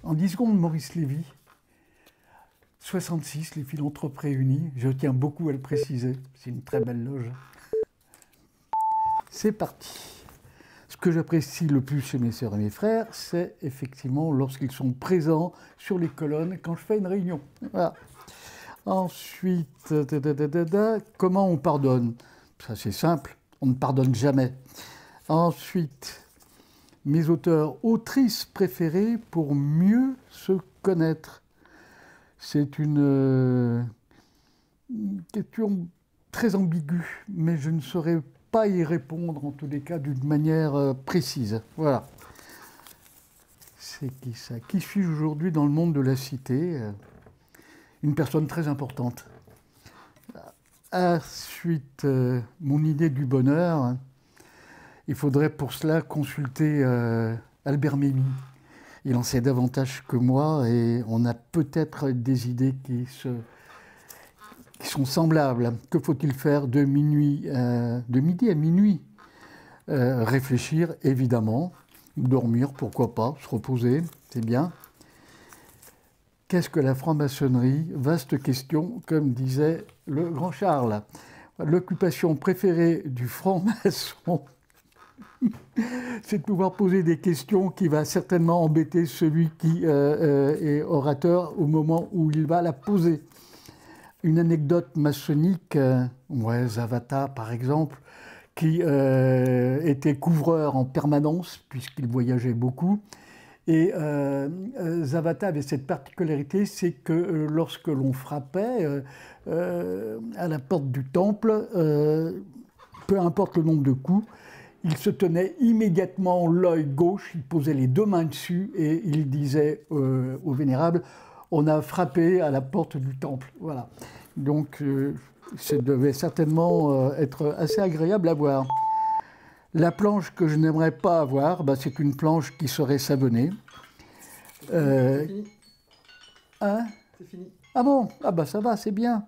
En 10 secondes, Maurice Lévy, 66, les philanthropes réunis. Je tiens beaucoup à le préciser. C'est une très belle loge. C'est parti. Ce que j'apprécie le plus chez mes sœurs et mes frères, c'est effectivement lorsqu'ils sont présents sur les colonnes quand je fais une réunion. Voilà. Ensuite, comment on pardonne? Ça, c'est simple, on ne pardonne jamais. Ensuite, mes auteurs, autrices préférées pour mieux se connaître. C'est une question très ambiguë, mais je ne saurais pas y répondre, en tous les cas, d'une manière précise. Voilà. C'est qui ça? Qui suis-je aujourd'hui dans le monde de la cité? Une personne très importante. Ensuite, mon idée du bonheur, il faudrait pour cela consulter Albert Memmi. Il en sait davantage que moi et on a peut-être des idées qui sont semblables. Que faut-il faire de midi à minuit? Réfléchir, évidemment. Dormir, pourquoi pas. Se reposer, c'est bien. Qu'est-ce que la franc-maçonnerie? Vaste question, comme disait le grand Charles. L'occupation préférée du franc-maçon, c'est de pouvoir poser des questions qui va certainement embêter celui qui est orateur au moment où il va la poser. Une anecdote maçonnique, Zavata par exemple, qui était couvreur en permanence puisqu'il voyageait beaucoup. Et Zavata avait cette particularité, c'est que lorsque l'on frappait à la porte du temple, peu importe le nombre de coups, il se tenait immédiatement l'œil gauche, il posait les deux mains dessus et il disait au vénérable « on a frappé à la porte du temple ». Voilà. Donc ça devait certainement être assez agréable à voir. La planche que je n'aimerais pas avoir, c'est une planche qui serait savonnée. C'est fini. Hein? C'est fini. Ah bon? Ah ça va, c'est bien.